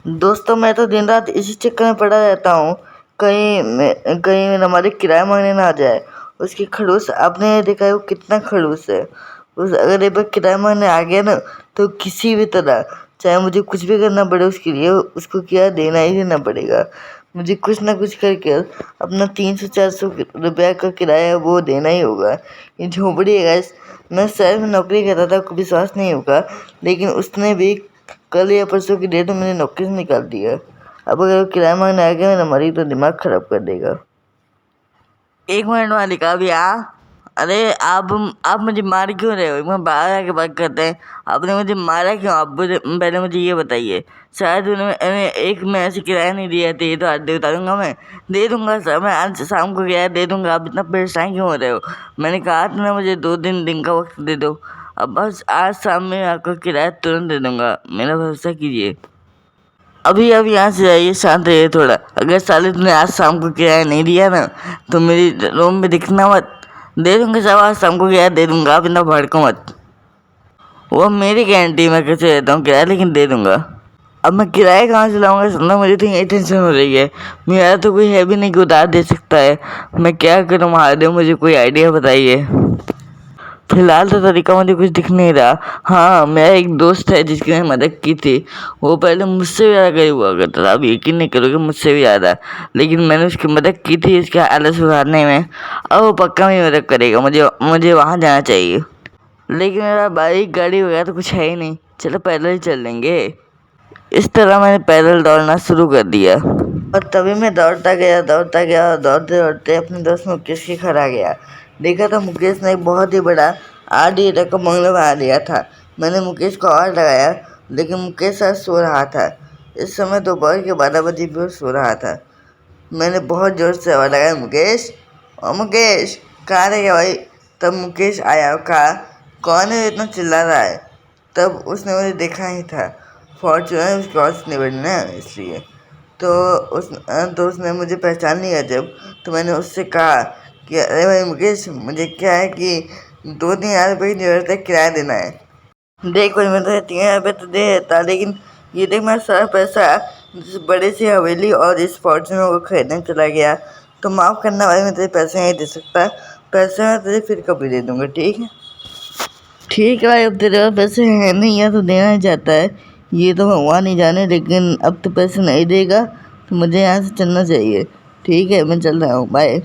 दोस्तों मैं तो दिन रात इसी चक्कर में पड़ा रहता हूँ, कहीं हमारे किराया मांगने ना आ जाए। उसकी खड़ूस आपने देखा है वो कितना खड़ूस है। उस अगर एक बार किराया मांगने आ गया ना तो किसी भी तरह चाहे मुझे कुछ भी करना पड़े उसके लिए उसको क्या देना ही देना पड़ेगा। मुझे कुछ ना कुछ करके अपना 300-400 रुपया का किराया वो देना ही होगा। ये झोपड़ी है गाइस। मैं शहर में नौकरी करता था, आपको विश्वास नहीं होगा, लेकिन उसने भी कल या परसों की डेट में मैंने नौकरी से निकाल दिया। अब अगर वो किराया मांगने आ गया मेरा मरी तो दिमाग खराब कर देगा। 1 मिनट मालिक अभी आ। अरे आप मुझे मार क्यों रहे हो? मैं बाहर आके बात करते हैं। आपने मुझे मारा क्यों? आप पहले मुझे ये बताइए। शायद उन्होंने एक में ऐसे किराया नहीं दिया था, ये तो आज दे दूंगा। मैं दे दूंगा सर, मैं आज शाम को किराया दे दूंगा। आप इतना परेशान क्यों हो रहे हो? मैंने कहा था ना मुझे 2 दिन का वक्त दे दो। अब बस आज शाम में आपका किराया तुरंत दे दूंगा, मेरा भरोसा कीजिए। अभी आप यहाँ से जाइए, शांत रहिए थोड़ा। अगर साले तुमने आज शाम को किराया नहीं दिया ना तो मेरी रूम में दिखना मत। दे दूंगा साहब, आज शाम को किराया दे दूंगा, आप इतना भड़को मत। वो मेरी गारंटी, मैं कैसे देता हूँ किराया, लेकिन दे दूंगा। अब मैं किराया कहाँ से लाऊंगा सुनना, मुझे तो यही टेंशन हो रही है। मेरा तो कोई है भी नहीं कि उधार दे सकता है। मैं क्या करूँ महादेव, मुझे कोई आइडिया बताइए। फिलहाल तो तरीका मुझे कुछ दिख नहीं रहा। हाँ, मेरा एक दोस्त है जिसकी मैंने मदद की थी। वो पहले मुझसे भी ज़्यादा गरीब हुआ करता था, आप यकीन नहीं करोगे, मुझसे भी ज़्यादा। लेकिन मैंने उसकी मदद की थी इसके हालत सुधारने में। अब वो पक्का मेरी मदद करेगा, मुझे वहाँ जाना चाहिए। लेकिन मेरा बाइक गाड़ी वगैरह तो कुछ है ही नहीं, चलो पैदल ही चल लेंगे। इस तरह मैंने पैदल दौड़ना शुरू कर दिया और तभी मैं दौड़ता गया और दौड़ते दौड़ते अपने दोस्त मुकेश के घर आ गया। देखा था मुकेश ने एक बहुत ही बड़ा 8 का बंगला बना दिया था। मैंने मुकेश को और लगाया, लेकिन मुकेश आज सो रहा था। इस समय दोपहर के 12 बजे भी वो सो रहा था। मैंने बहुत ज़ोर से आवाज़ लगाया, मुकेश, ओ मुकेश, कहाँ रह गया भाई? तब मुकेश आया और कहा, कौन है इतना चिल्ला रहा है? तब उसने मुझे देखा ही था, फॉर्चूनर उसकी आवाज़ इतनी बड़ी ना, इसलिए तो उसने मुझे पहचान लिया जब। तो मैंने उससे कहा कि अरे भाई मुकेश, मुझे क्या है कि 2-3 हज़ार रुपये की ज़रूरत है, किराया देना है। देख भाई, मैं तो 3 हज़ार रुपये तो दे देता, लेकिन ये देख मेरा सारा पैसा इस बड़े सी हवेली और इस फॉर्चूनर को खरीदने चला गया। तो माफ़ करना भाई, मैं तुझे पैसे नहीं दे सकता। पैसे मैं तुझे फिर कभी दे दूँगा, ठीक है? ठीक है भाई, अब तेरे पास पैसे हैं नहीं या तो देना ही चाहता है, ये तो भगवान ही जाने। लेकिन अब तो पैसे नहीं देगा तो मुझे यहाँ से चलना चाहिए। ठीक है, मैं चल रहा हूँ, बाय।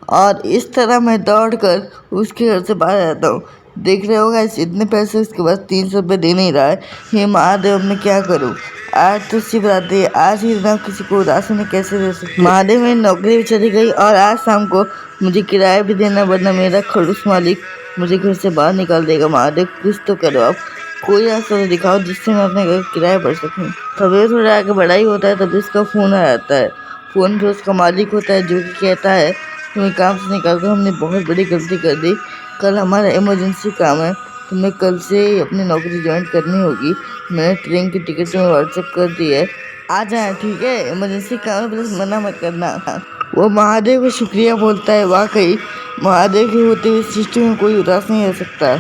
और इस तरह मैं दौड़कर उसके घर से बाहर आता हूँ। देख रहे हो गाइस, इतने पैसे उसके पास 300 रुपये दे नहीं रहा है। हे महादेव, मैं क्या करूँ? आज तो शिवरात्रि है, आज ही ना किसी को उदास होने कैसे दे सकते। महादेव, मेरी नौकरी भी चली गई और आज शाम को मुझे किराया भी देना, वरना मेरा खड़ूस मालिक मुझे घर से बाहर निकाल देगा। महादेव, कुछ तो करो आप, कोई रास्ता तो दिखाओ जिससे मैं अपने घर किराया भर सकूँ। तभी थोड़ा आगे बढ़ा ही होता है, तभी उसका फ़ोन आ जाता है। फ़ोन पर उसका मालिक होता है, जो कि कहता है, तुम्हें काम से निकाल कर हमने बहुत बड़ी गलती कर दी। कल हमारा इमरजेंसी काम है, तुम्हें कल से ही अपनी नौकरी ज्वाइन करनी होगी। मैंने ट्रेन की टिकट तुम्हें व्हाट्सएप कर दी है, आ जाए, ठीक है? इमरजेंसी काम है, प्लीज़ मना मत करना। वो महादेव को शुक्रिया बोलता है। वाकई महादेव के होते हुए सृष्टि में कोई उदास नहीं रह सकता।